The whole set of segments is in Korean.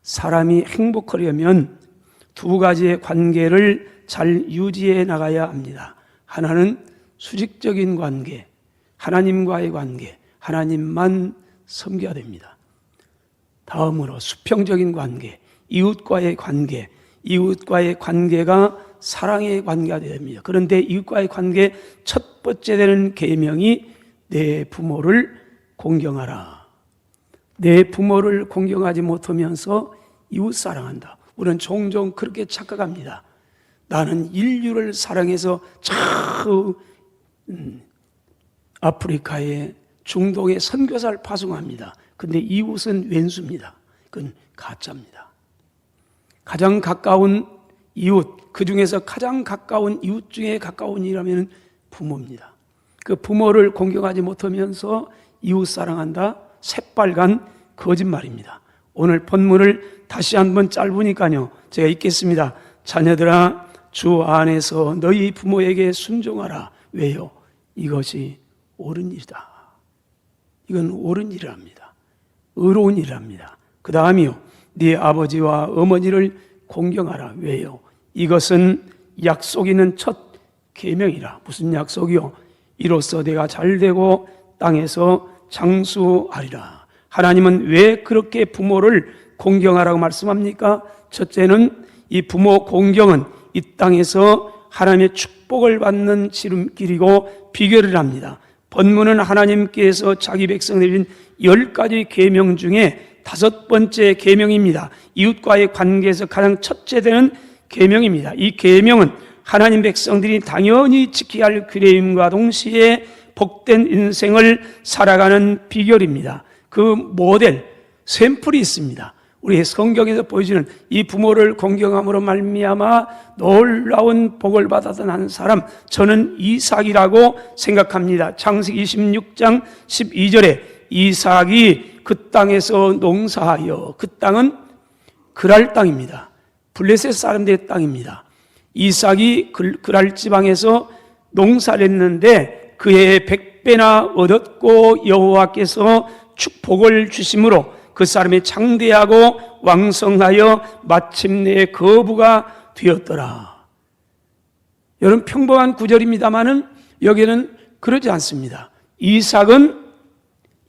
사람이 행복하려면 두 가지의 관계를 잘 유지해 나가야 합니다. 하나는 수직적인 관계, 하나님과의 관계, 하나님만 섬겨야 됩니다. 다음으로 수평적인 관계, 이웃과의 관계, 이웃과의 관계가 사랑의 관계가 되어야 됩니다. 그런데 이웃과의 관계 첫 번째 되는 계명이 내 부모를 공경하라. 내 부모를 공경하지 못하면서 이웃 사랑한다. 우리는 종종 그렇게 착각합니다. 나는 인류를 사랑해서 저 아프리카에 중동에 선교사를 파송합니다. 근데 이웃은 왼수입니다. 그건 가짜입니다. 가장 가까운 이웃, 그 중에서 가장 가까운 이웃 중에 가까운 이라면 부모입니다. 그 부모를 공경하지 못하면서 이웃 사랑한다? 새빨간 거짓말입니다. 오늘 본문을 다시 한번 짧으니까요, 제가 읽겠습니다. 자녀들아, 주 안에서 너희 부모에게 순종하라. 왜요? 이것이 옳은 일이다. 이건 옳은 일이랍니다. 의로운 일이랍니다. 그 다음이요, 네 아버지와 어머니를 공경하라. 왜요? 이것은 약속 있는 첫 계명이라. 무슨 약속이요? 이로써 내가 잘되고 땅에서 장수하리라. 하나님은 왜 그렇게 부모를 공경하라고 말씀합니까? 첫째는 이 부모 공경은 이 땅에서 하나님의 축복을 받는 지름길이고 비결을 합니다. 본문은 하나님께서 자기 백성들인 10가지 계명 중에 5번째 계명입니다. 이웃과의 관계에서 가장 첫째 되는 계명입니다. 이 계명은 하나님 백성들이 당연히 지켜야 할 규례임과 동시에 복된 인생을 살아가는 비결입니다. 그 모델, 샘플이 있습니다. 우리 성경에서 보여주는 이 부모를 공경함으로 말미암아 놀라운 복을 받았던 한 사람, 저는 이삭이라고 생각합니다. 창세기 26장 12절에 이삭이 그 땅에서 농사하여, 그 땅은 그랄 땅입니다. 블레셋 사람들의 땅입니다. 이삭이 그랄 지방에서 농사를 했는데 그의 100배나 얻었고 여호와께서 축복을 주심으로 그 사람이 장대하고 왕성하여 마침내 거부가 되었더라. 여러분, 평범한 구절입니다마는 여기는 그러지 않습니다. 이삭은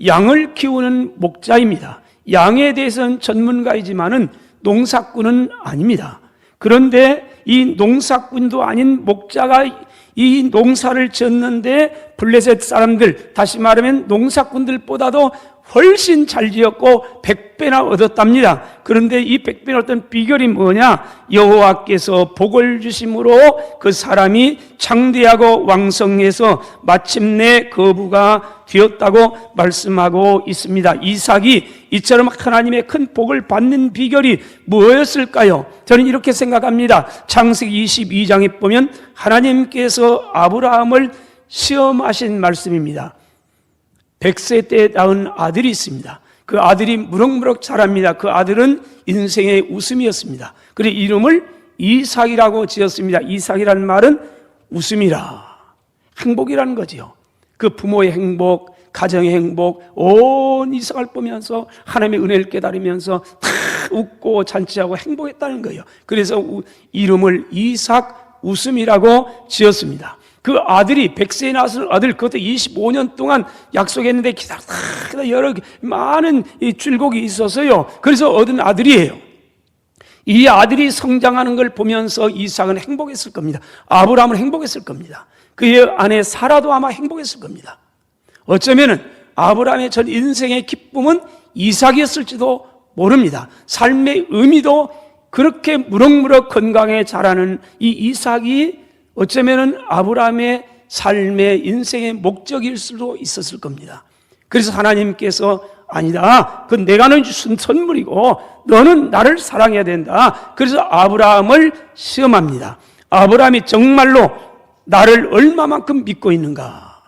양을 키우는 목자입니다. 양에 대해서는 전문가이지만은 농사꾼은 아닙니다. 그런데 이 농사꾼도 아닌 목자가 이 농사를 지었는데 블레셋 사람들, 다시 말하면 농사꾼들보다도 훨씬 잘 지었고 100배나 얻었답니다. 그런데 이 100배나 얻었던 비결이 뭐냐? 여호와께서 복을 주심으로 그 사람이 장대하고 왕성해서 마침내 거부가 되었다고 말씀하고 있습니다. 이삭이 이처럼 하나님의 큰 복을 받는 비결이 무엇일까요? 저는 이렇게 생각합니다. 창세기 22장에 보면 하나님께서 아브라함을 시험하신 말씀입니다. 100세 때 낳은 아들이 있습니다. 그 아들이 무럭무럭 자랍니다. 그 아들은 인생의 웃음이었습니다. 그래서 이름을 이삭이라고 지었습니다. 이삭이라는 말은 웃음이라, 행복이라는 거지요. 그 부모의 행복, 가정의 행복, 온 이삭을 보면서 하나님의 은혜를 깨달으면서 다 웃고 잔치하고 행복했다는 거예요. 그래서 이름을 이삭 웃음이라고 지었습니다. 그 아들이 100세에 낳았을 아들, 그것도 25년 동안 약속했는데 기다렸다 여러 많은 줄곡이 있어서요. 그래서 얻은 아들이에요. 이 아들이 성장하는 걸 보면서 이삭은 행복했을 겁니다. 아브라함은 행복했을 겁니다. 그의 아내 사라도 아마 행복했을 겁니다. 어쩌면은 아브라함의 전 인생의 기쁨은 이삭이었을지도 모릅니다. 삶의 의미도 그렇게 무럭무럭 건강해 자라는 이 이삭이 어쩌면은 아브라함의 삶의 인생의 목적일 수도 있었을 겁니다. 그래서 하나님께서 아니다, 그건 내가 너에게 준 선물이고 너는 나를 사랑해야 된다. 그래서 아브라함을 시험합니다. 아브라함이 정말로 나를 얼마만큼 믿고 있는가.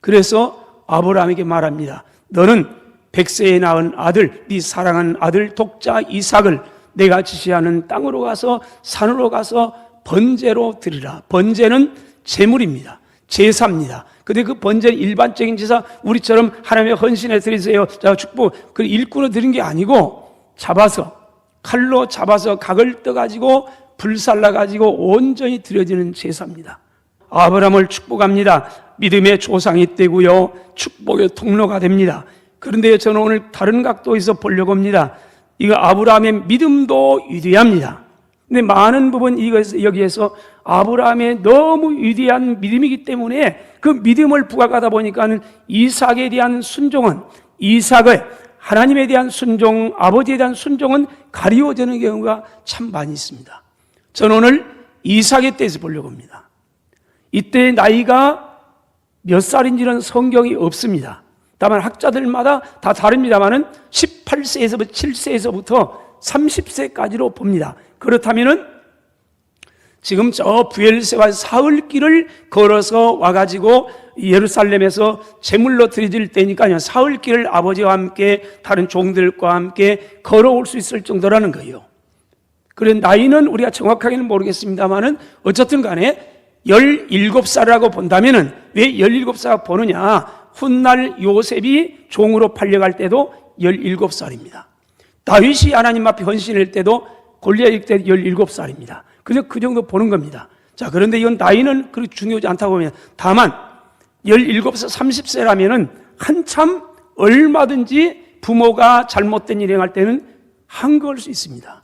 그래서 아브라함에게 말합니다. 너는 100세에 낳은 아들, 네 사랑하는 아들 독자 이삭을 내가 지시하는 땅으로 가서 산으로 가서 번제로 드리라. 번제는 제물입니다. 제사입니다. 근데 그 번제는 일반적인 제사, 우리처럼 하나님의 헌신에 드리세요, 자 축복, 그 일꾼을 드린 게 아니고 잡아서 칼로 잡아서 각을 떠가지고 불살라가지고 온전히 드려지는 제사입니다. 아브라함을 축복합니다. 믿음의 조상이 되고요, 축복의 통로가 됩니다. 그런데 저는 오늘 다른 각도에서 보려고 합니다. 이거 아브라함의 믿음도 위대합니다. 근데 많은 부분 여기에서 아브라함의 너무 위대한 믿음이기 때문에 그 믿음을 부각하다 보니까 이삭에 대한 순종은, 이삭의 하나님에 대한 순종, 아버지에 대한 순종은 가리워지는 경우가 참 많이 있습니다. 저는 오늘 이삭에 대해서 보려고 합니다. 이때 나이가 몇 살인지는 성경이 없습니다. 다만 학자들마다 다 다릅니다만은 18세에서부터 7세에서부터 30세까지로 봅니다. 그렇다면은 지금 저 부엘세바 사흘길을 걸어서 와가지고 예루살렘에서 제물로 드려질 때니까요, 사흘길을 아버지와 함께 다른 종들과 함께 걸어올 수 있을 정도라는 거예요. 그래, 나이는 우리가 정확하게는 모르겠습니다만은 어쨌든 간에 17살이라고 본다면은 왜 17살 보느냐? 훗날 요셉이 종으로 팔려갈 때도 17살입니다. 다윗이 하나님 앞에 헌신할 때도 골리앗일 때 17살입니다. 그래서 그 정도 보는 겁니다. 자, 그런데 이건 나이는 그렇게 중요하지 않다고 보면, 다만 17살, 30세라면은 한참 얼마든지 부모가 잘못된 일을 행할 때는 한거할 수 있습니다.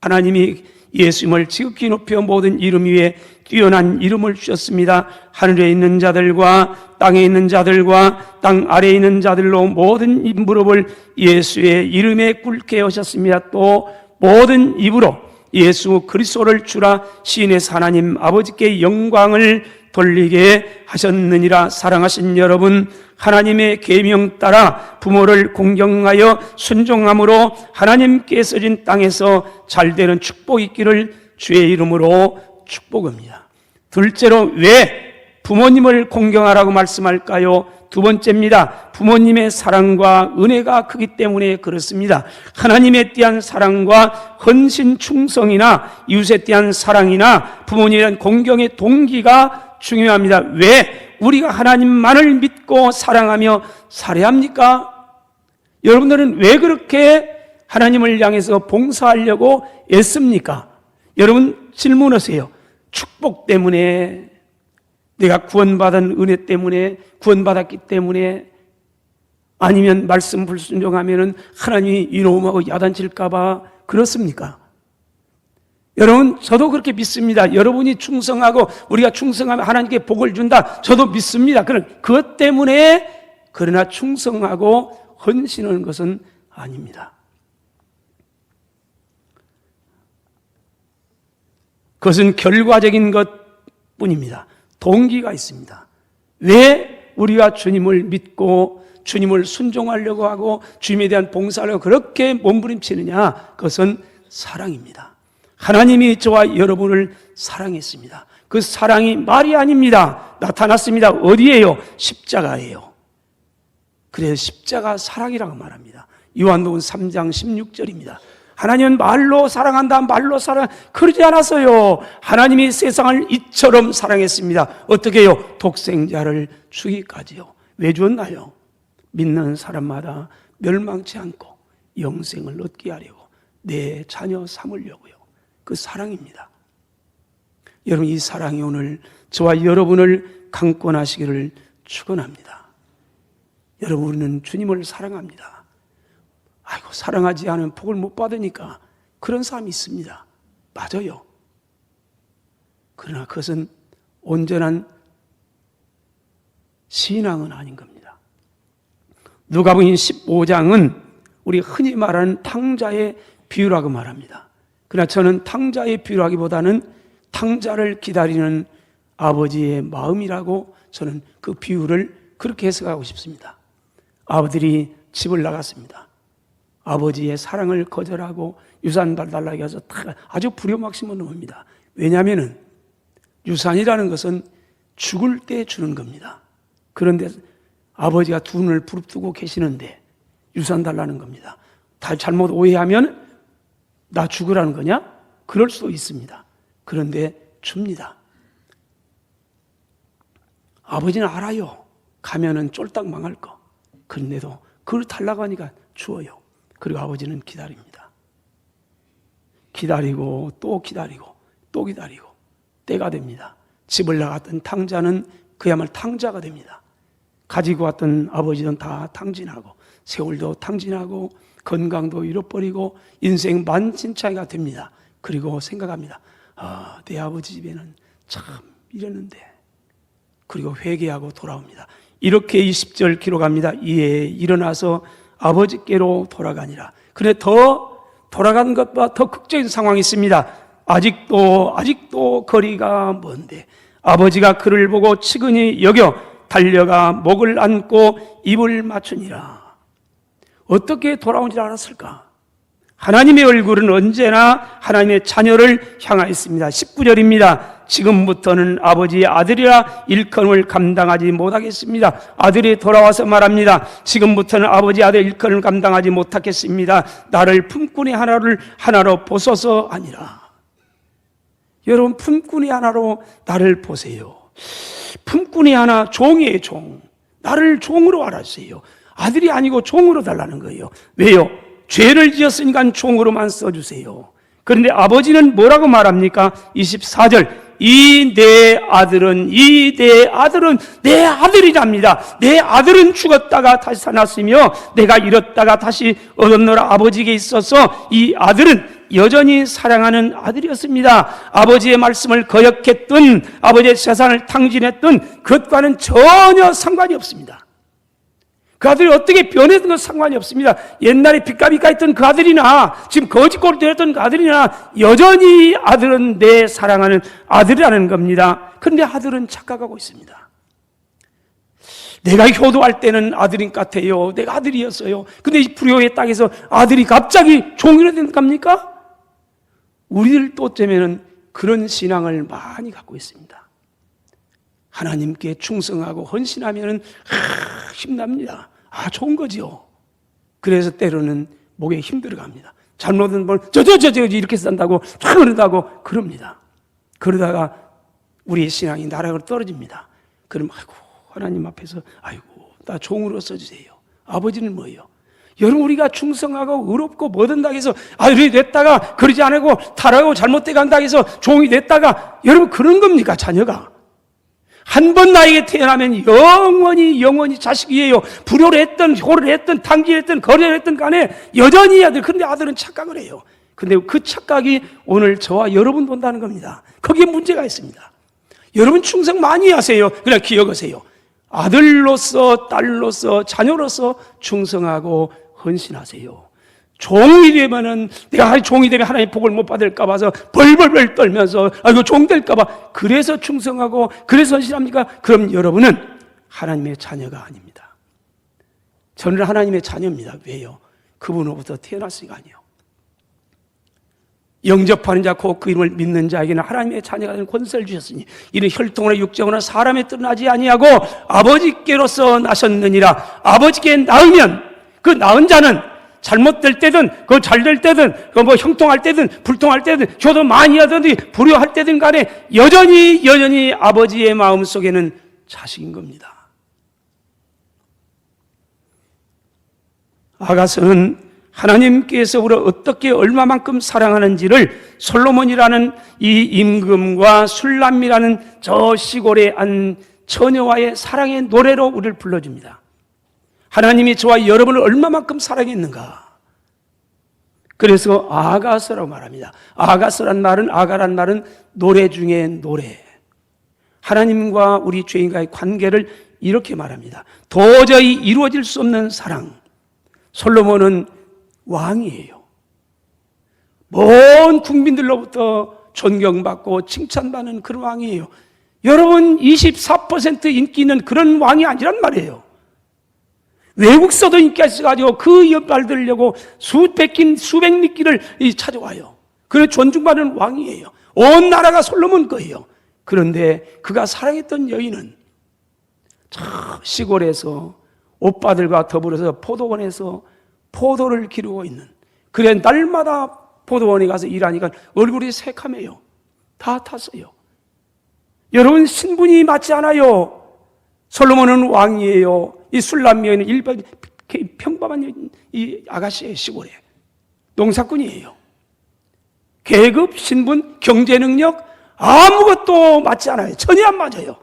하나님이 예수님을 지극히 높여 모든 이름 위에 뛰어난 이름을 주셨습니다. 하늘에 있는 자들과 땅에 있는 자들과 땅 아래에 있는 자들로 모든 입 무릎을 예수의 이름에 꿇게 하셨습니다. 또 모든 입으로 예수 그리스도를 주라 시인의 하나님 아버지께 영광을 돌리게 하셨느니라. 사랑하신 여러분, 하나님의 계명 따라 부모를 공경하여 순종함으로 하나님께서 준 땅에서 잘되는 축복이 있기를 주의 이름으로 축복합니다. 둘째로 왜 부모님을 공경하라고 말씀할까요? 두 번째입니다. 부모님의 사랑과 은혜가 크기 때문에 그렇습니다. 하나님에 대한 사랑과 헌신 충성이나 이웃에 대한 사랑이나 부모님에 대한 공경의 동기가 중요합니다. 왜 우리가 하나님만을 믿고 사랑하며 살아야 합니까? 여러분들은 왜 그렇게 하나님을 향해서 봉사하려고 애씁니까? 여러분 질문하세요. 축복 때문에, 내가 구원받은 은혜 때문에, 구원받았기 때문에, 아니면 말씀 불순종하면 하나님이 이놈하고 야단칠까봐 그렇습니까? 여러분, 저도 그렇게 믿습니다. 여러분이 충성하고 우리가 충성하면 하나님께 복을 준다, 저도 믿습니다. 그것 때문에, 그러나 충성하고 헌신하는 것은 아닙니다. 그것은 결과적인 것뿐입니다. 동기가 있습니다. 왜 우리가 주님을 믿고 주님을 순종하려고 하고 주님에 대한 봉사를 그렇게 몸부림치느냐? 그것은 사랑입니다. 하나님이 저와 여러분을 사랑했습니다. 그 사랑이 말이 아닙니다. 나타났습니다. 어디에요? 십자가예요. 그래서 십자가 사랑이라고 말합니다. 요한복음 3장 16절입니다. 하나님은 말로 사랑한다, 말로 사랑, 그러지 않았어요. 하나님이 세상을 이처럼 사랑했습니다. 어떻게 해요? 독생자를 주기까지요. 왜 줬나요? 믿는 사람마다 멸망치 않고 영생을 얻게 하려고, 내 자녀 삼으려고요. 그 사랑입니다. 여러분, 이 사랑이 오늘 저와 여러분을 강권하시기를 축원합니다. 여러분은 주님을 사랑합니다. 아이고, 사랑하지 않으면 복을 못 받으니까 그런 사람이 있습니다. 맞아요. 그러나 그것은 온전한 신앙은 아닌 겁니다. 누가복음 15장은 우리 흔히 말하는 탕자의 비유라고 말합니다. 그러나 저는 탕자의 비유라기보다는 탕자를 기다리는 아버지의 마음이라고 저는 그 비유를 그렇게 해석하고 싶습니다. 아버들이 집을 나갔습니다. 아버지의 사랑을 거절하고 유산 달라고 해서 아주 불효막심을 넘습니다. 왜냐하면 유산이라는 것은 죽을 때 주는 겁니다. 그런데 아버지가 두 눈을 부릅뜨고 계시는데 유산 달라는 겁니다. 다 잘못 오해하면 나 죽으라는 거냐? 그럴 수도 있습니다. 그런데 줍니다. 아버지는 알아요. 가면은 쫄딱 망할 거. 그런데도 그걸 달라고 하니까 주어요. 그리고 아버지는 기다립니다. 기다리고 또 기다리고 또 기다리고 때가 됩니다. 집을 나갔던 탕자는 그야말로 탕자가 됩니다. 가지고 왔던 아버지는 다 탕진하고 세월도 탕진하고 건강도 잃어버리고 인생 만신창이가 됩니다. 그리고 생각합니다. 내 아버지 집에는 참 이랬는데. 그리고 회개하고 돌아옵니다. 이렇게 20절 기록합니다. 이에 일어나서 아버지께로 돌아가니라. 그런데 더 돌아가는 것보다 더 극적인 상황이 있습니다. 아직도 거리가 먼데 아버지가 그를 보고 측은히 여겨 달려가 목을 안고 입을 맞추니라. 어떻게 돌아온지 알았을까? 하나님의 얼굴은 언제나 하나님의 자녀를 향하였습니다. 19절입니다. 지금부터는 아버지의 아들이라 일컬음을 감당하지 못하겠습니다. 아들이 돌아와서 말합니다. 지금부터는 아버지 아들 일컬음을 감당하지 못하겠습니다. 나를 품꾼이 하나로 보소서 아니라. 여러분, 품꾼이 하나로 나를 보세요. 품꾼이 하나, 종이에요, 종. 나를 종으로 알아주세요. 아들이 아니고 종으로 달라는 거예요. 왜요? 죄를 지었으니까 종으로만 써주세요. 그런데 아버지는 뭐라고 말합니까? 24절. 내 아들은 내 아들이랍니다. 내 아들은 죽었다가 다시 살았으며 내가 잃었다가 다시 얻었노라. 아버지에게 있어서 이 아들은 여전히 사랑하는 아들이었습니다. 아버지의 말씀을 거역했던, 아버지의 재산을 탕진했던 그것과는 전혀 상관이 없습니다. 그 아들이 어떻게 변했던 건 상관이 없습니다. 옛날에 빚가비가 있던 그 아들이나 지금 거짓골이 되었던 그 아들이나 여전히 아들은 내 사랑하는 아들이라는 겁니다. 그런데 아들은 착각하고 있습니다. 내가 효도할 때는 아들인 것 같아요. 내가 아들이었어요. 근데 이 불효의 땅에서 아들이 갑자기 종이 된 겁니까? 우리들 또쯤에는 그런 신앙을 많이 갖고 있습니다. 하나님께 충성하고 헌신하면 힘납니다. 좋은 거지요. 그래서 때로는 목에 힘들어갑니다. 잘못은 저 이렇게 산다고 그런다고 그럽니다. 그러다가 우리의 신앙이 나락으로 떨어집니다. 그럼 하나님 앞에서 나 종으로 써주세요. 아버지는 뭐예요? 여러분, 우리가 충성하고 의롭고 뭐든다 해서 아들이 됐다가 그러지 않고 타락하고 잘못되게 한다 해서 종이 됐다가, 여러분 그런 겁니까? 자녀가 한 번 나에게 태어나면 영원히 자식이에요. 불효를 했든 효를 했든 탕진했든 거래를 했든 간에 여전히 아들. 근데 아들은 착각을 해요. 근데 그 착각이 오늘 저와 여러분 본다는 겁니다. 거기에 문제가 있습니다. 여러분 충성 많이 하세요. 그냥 기억하세요. 아들로서 딸로서 자녀로서 충성하고 헌신하세요. 종이 되면은 내가 종이 되면 하나님의 복을 못 받을까 봐서 벌벌벌 떨면서 종 될까 봐 그래서 충성하고 그래서 헌신합니까? 그럼 여러분은 하나님의 자녀가 아닙니다. 저는 하나님의 자녀입니다. 왜요? 그분으로부터 태어났으니까 아니요. 영접하는 자 곧 그 이름을 믿는 자에게는 하나님의 자녀가 되는 권세를 주셨으니 이는 혈통이나 육정이나 사람의 뜻은 나지 아니하고 아버지께로서 나셨느니라. 아버지께 낳으면 그 낳은 자는 잘못될 때든 그 잘될 때든 그 형통할 때든 불통할 때든 효도 많이 하든지 불효할 때든 간에 여전히 아버지의 마음속에는 자식인 겁니다. 아가서는 하나님께서 우리를 어떻게 얼마만큼 사랑하는지를 솔로몬이라는 이 임금과 술람이라는 저 시골의 한 처녀와의 사랑의 노래로 우리를 불러줍니다. 하나님이 저와 여러분을 얼마만큼 사랑했는가. 그래서 아가서라고 말합니다. 아가서란 말은 노래 중에 노래. 하나님과 우리 죄인과의 관계를 이렇게 말합니다. 도저히 이루어질 수 없는 사랑. 솔로몬은 왕이에요. 먼 국민들로부터 존경받고 칭찬받는 그런 왕이에요. 여러분, 24% 인기 있는 그런 왕이 아니란 말이에요. 외국서도 인기가 있어가지고 그 말 들으려고 수백 미끼를 찾아와요. 그래 존중받는 왕이에요. 온 나라가 솔로몬 거예요. 그런데 그가 사랑했던 여인은 저 시골에서 오빠들과 더불어서 포도원에서 포도를 기르고 있는, 그래 날마다 포도원에 가서 일하니까 얼굴이 새카매요. 다 탔어요. 여러분, 신분이 맞지 않아요. 솔로몬은 왕이에요. 이 술람 여인은 일반 평범한 이 아가씨의 시골에 농사꾼이에요. 계급, 신분, 경제 능력 아무것도 맞지 않아요. 전혀 안 맞아요.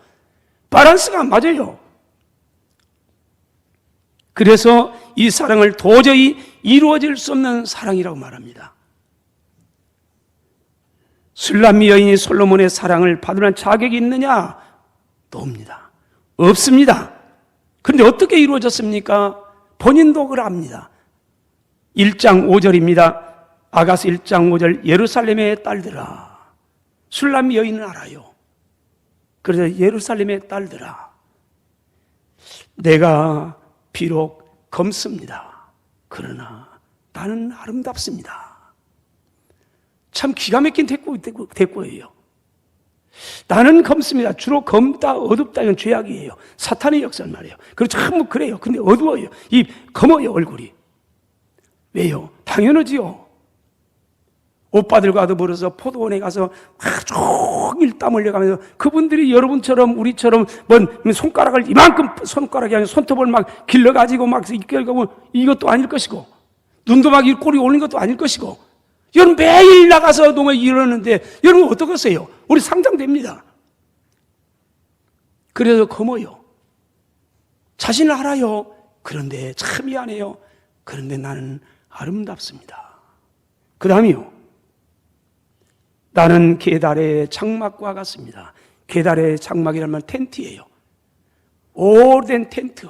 밸런스가 안 맞아요. 그래서 이 사랑을 도저히 이루어질 수 없는 사랑이라고 말합니다. 술람미 여인이 솔로몬의 사랑을 받으란 자격이 있느냐? 없습니다. 없습니다. 그런데 어떻게 이루어졌습니까? 본인도 그걸 압니다. 1장 5절입니다. 아가서 1장 5절 예루살렘의 딸들아. 술람미 여인은 알아요. 그래서 예루살렘의 딸들아. 내가 비록 검습니다. 그러나 나는 아름답습니다. 참 기가 막힌 대꾸예요. 나는 검습니다. 주로 검다, 어둡다 이건 죄악이에요. 사탄의 역사를 말이에요. 그래서 참 그래요. 근데 어두워요. 이 검어요 얼굴이. 왜요? 당연하지요. 오빠들과 더불어서 포도원에 가서 막 종일 땀 흘려가면서 그분들이 여러분처럼 우리처럼 뭔 손가락을 이만큼 손가락이 아니라 손톱을 막 길러가지고 막 이것도 아닐 것이고 눈도 막 꼬리 올린 것도 아닐 것이고 여러분 매일 나가서 농에 이러는데 여러분 어떡하세요? 우리 상상됩니다. 그래서 검어요. 자신을 알아요. 그런데 참 미안해요. 그런데 나는 아름답습니다. 그 다음이요. 나는 계달의 장막과 같습니다. 계달의 장막이라는 말 텐트예요. 오래된 텐트.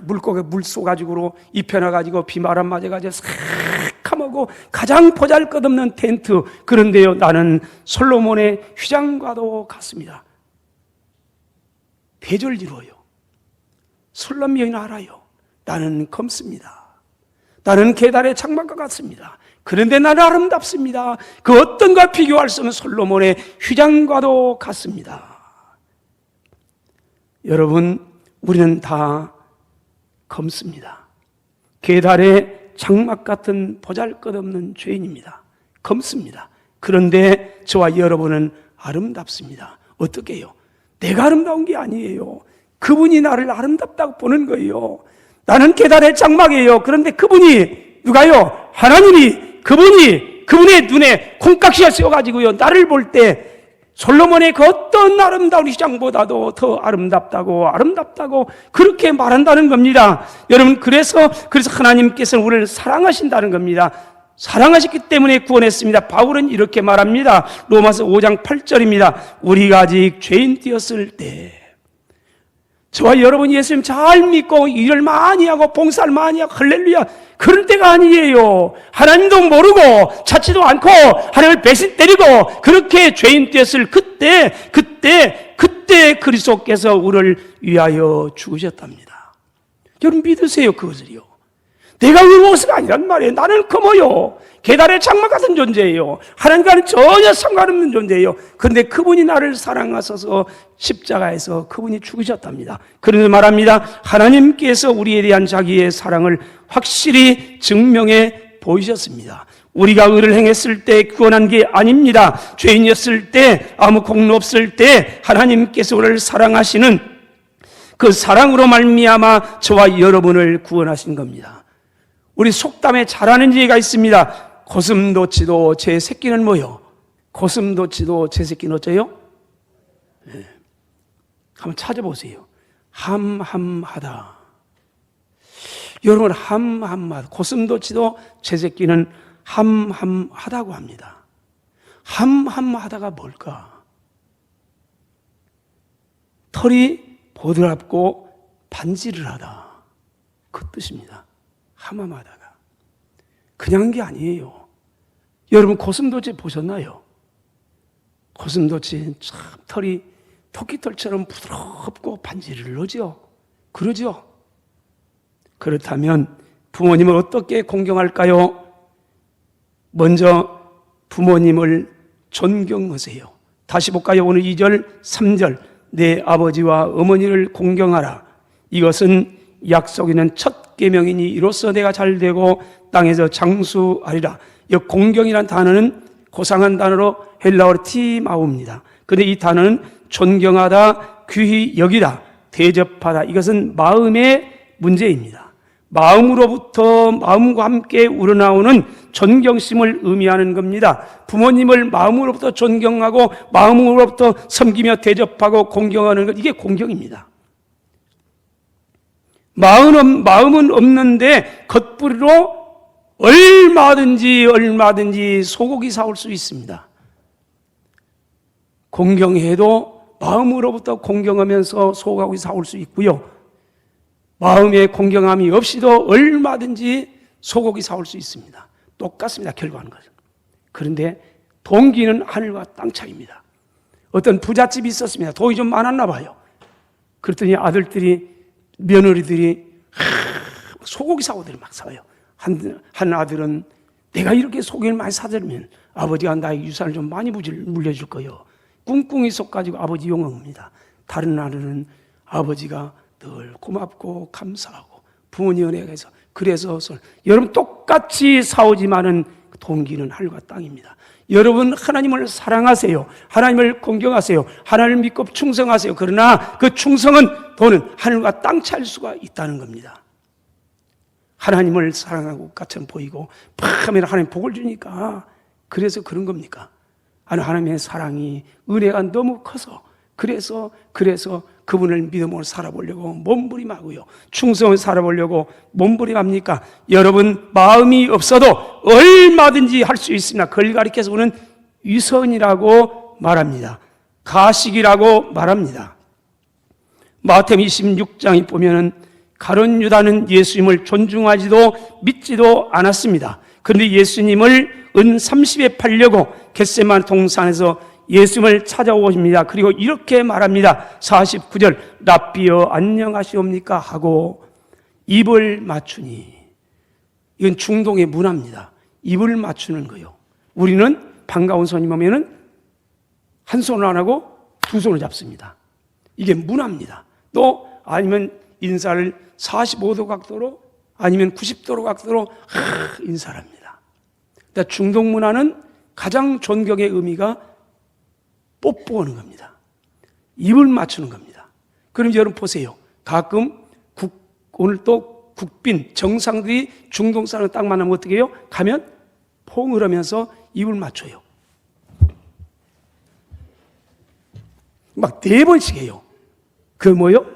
물고기 물 쏘가지고 입혀놔가지고 비바람 맞아가지고 삭하고 가장 보잘것없는 텐트. 그런데요, 나는 솔로몬의 휘장과도 같습니다. 대절 이루어요. 솔로몬 여인 알아요. 나는 검습니다. 나는 계달의 장막과 같습니다. 그런데 나는 아름답습니다. 그 어떤 것과 비교할 수 없는 솔로몬의 휘장과도 같습니다. 여러분, 우리는 다 검습니다. 계달의 장막 같은 보잘것없는 죄인입니다. 검습니다. 그런데 저와 여러분은 아름답습니다. 어떻게 해요? 내가 아름다운 게 아니에요. 그분이 나를 아름답다고 보는 거예요. 나는 계달의 장막이에요. 그런데 그분이 누가요? 하나님이 그분의 눈에 콩깍지가 씌워가지고요, 나를 볼 때 솔로몬의 그 어떤 아름다운 휘장보다도 더 아름답다고 그렇게 말한다는 겁니다. 여러분, 그래서 하나님께서는 우리를 사랑하신다는 겁니다. 사랑하셨기 때문에 구원했습니다. 바울은 이렇게 말합니다. 로마서 5장 8절입니다. 우리가 아직 죄인 되었을 때 저와 여러분이 예수님 잘 믿고 일을 많이 하고 봉사를 많이 하고 할렐루야 그럴 때가 아니에요. 하나님도 모르고 찾지도 않고 하나님을 배신 때리고 그렇게 죄인 되었을 그때 그리스도께서 우리를 위하여 죽으셨답니다. 여러분 믿으세요 그것을요. 내가 의로워서가 아니란 말이에요. 나는 검어요. 계달의 장막 같은 존재예요. 하나님과는 전혀 상관없는 존재예요. 그런데 그분이 나를 사랑하셔서 십자가에서 그분이 죽으셨답니다. 그래서 말합니다. 하나님께서 우리에 대한 자기의 사랑을 확실히 증명해 보이셨습니다. 우리가 의를 행했을 때 구원한 게 아닙니다. 죄인이었을 때 아무 공로 없을 때 하나님께서 우리를 사랑하시는 그 사랑으로 말미암아 저와 여러분을 구원하신 겁니다. 우리 속담에 잘하는 얘기가 있습니다. 고슴도치도 제 새끼는 뭐요? 고슴도치도 제 새끼는 어째요? 네. 한번 찾아보세요. 함함하다. 여러분 함함하다. 고슴도치도 제 새끼는 함함하다고 합니다. 함함하다가 뭘까? 털이 보드랍고 반지를 하다. 그 뜻입니다. 함함하다가. 그냥 게 아니에요. 여러분 고슴도치 보셨나요? 고슴도치 참 털이 토끼털처럼 부드럽고 반지를 넣죠. 그러죠? 그렇다면 부모님을 어떻게 공경할까요? 먼저 부모님을 존경하세요. 다시 볼까요? 오늘 2절, 3절. 내 아버지와 어머니를 공경하라. 이것은 약속이는 첫 계명이니 이로써 내가 잘되고 땅에서 장수하리라. 이 공경이라는 단어는 고상한 단어로 헬라어로 티마우입니다. 그런데 이 단어는 존경하다, 귀히 여기다, 대접하다. 이것은 마음의 문제입니다. 마음으로부터 마음과 함께 우러나오는 존경심을 의미하는 겁니다. 부모님을 마음으로부터 존경하고 마음으로부터 섬기며 대접하고 공경하는 것, 이게 공경입니다. 마음은 없는데 겉부리로 얼마든지 소고기 사올 수 있습니다. 공경해도 마음으로부터 공경하면서 소고기 사올 수 있고요. 마음의 공경함이 없이도 얼마든지 소고기 사올 수 있습니다. 똑같습니다. 결과하는 것은. 그런데 동기는 하늘과 땅 차이입니다. 어떤 부잣집이 있었습니다. 돈이 좀 많았나 봐요. 그랬더니 며느리들이 소고기 사오들 막 사와요. 한 아들은 내가 이렇게 소고기를 많이 사들면 아버지가 나에게 유산을 좀 많이 물려줄 거요. 꿍꿍이 속 가지고 아버지 용어입니다. 다른 아들은 아버지가 늘 고맙고 감사하고 부모님 은혜에서 그래서 여러분 똑같이 싸우지만은 동기는 하늘과 땅입니다. 여러분 하나님을 사랑하세요. 하나님을 공경하세요. 하나님을 믿고 충성하세요. 그러나 그 충성은 도는 하늘과 땅 차일 수가 있다는 겁니다. 하나님을 사랑하고 것처럼 보이고 하면 하나님 복을 주니까 그래서 그런 겁니까? 하나님의 사랑이 은혜가 너무 커서 그래서 그분을 믿음으로 살아보려고 몸부림하고요. 충성을 살아보려고 몸부림합니까? 여러분 마음이 없어도 얼마든지 할 수 있으나 그걸 가리켜서 우리는 위선이라고 말합니다. 가식이라고 말합니다. 마태복음 26장에 보면은 가룟 유다는 예수님을 존중하지도 믿지도 않았습니다. 그런데 예수님을 은 30에 팔려고 겟세마네 동산에서 예수님을 찾아오십니다. 그리고 이렇게 말합니다. 49절 랍비여 안녕하시옵니까 하고 입을 맞추니, 이건 중동의 문화입니다. 입을 맞추는 거요. 우리는 반가운 손님 오면은 한 손을 안 하고 두 손을 잡습니다. 이게 문화입니다. 또 아니면 인사를 45도 각도로 아니면 90도로 각도로 인사를 합니다. 그러니까 중동 문화는 가장 존경의 의미가 뽀뽀하는 겁니다. 입을 맞추는 겁니다. 그럼 여러분 보세요. 가끔 오늘 또 국빈 정상들이 중동 사람 딱 만나면 어떻게 해요? 가면 포옹을 하면서 입을 맞춰요. 막 4번씩 해요. 그 뭐요?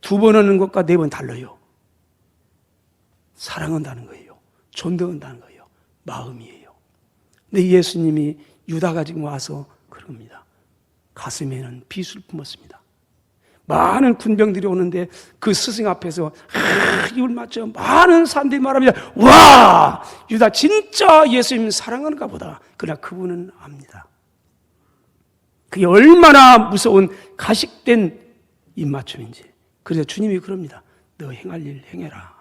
2번 하는 것과 4번 달라요. 사랑한다는 거예요. 존경한다는 거예요. 마음이에요. 근데 예수님이 유다가 지금 와서 그럽니다. 가슴에는 빗을 품었습니다. 많은 군병들이 오는데 그 스승 앞에서 입을 맞춰 많은 사람들이 말합니다. 와! 유다 진짜 예수님 사랑하는가 보다. 그러나 그분은 압니다. 그게 얼마나 무서운 가식된 입맞춤인지. 그래서 주님이 그럽니다. 너 행할 일 행해라.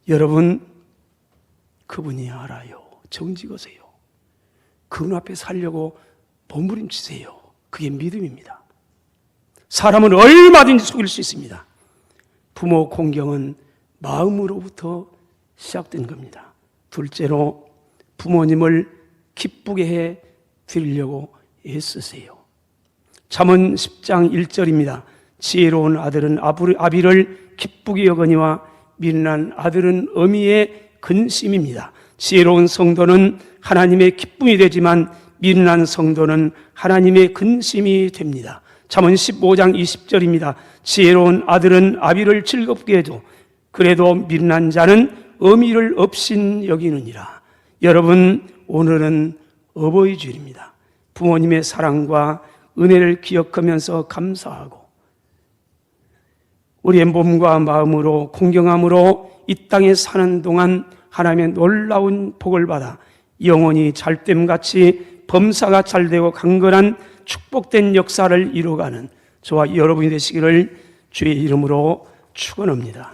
여러분 그분이 알아요. 정직하세요. 그분 앞에 살려고 몸부림치세요. 그게 믿음입니다. 사람은 얼마든지 속일 수 있습니다. 부모 공경은 마음으로부터 시작된 겁니다. 둘째로 부모님을 기쁘게 해 드리려고 애쓰세요. 잠언 10장 1절입니다. 지혜로운 아들은 아비를 기쁘게 여거니와 미련한 아들은 어미의 근심입니다. 지혜로운 성도는 하나님의 기쁨이 되지만 미련한 성도는 하나님의 근심이 됩니다. 잠언 15장 20절입니다. 지혜로운 아들은 아비를 즐겁게 해도 그래도 미련한 자는 어미를 업신 여기느니라. 여러분 오늘은 어버이 주일입니다. 부모님의 사랑과 은혜를 기억하면서 감사하고 우리의 몸과 마음으로 공경함으로 이 땅에 사는 동안 하나님의 놀라운 복을 받아 영원히 잘됨같이 범사가 잘되고 강건한 축복된 역사를 이루어가는 저와 여러분이 되시기를 주의 이름으로 축원합니다.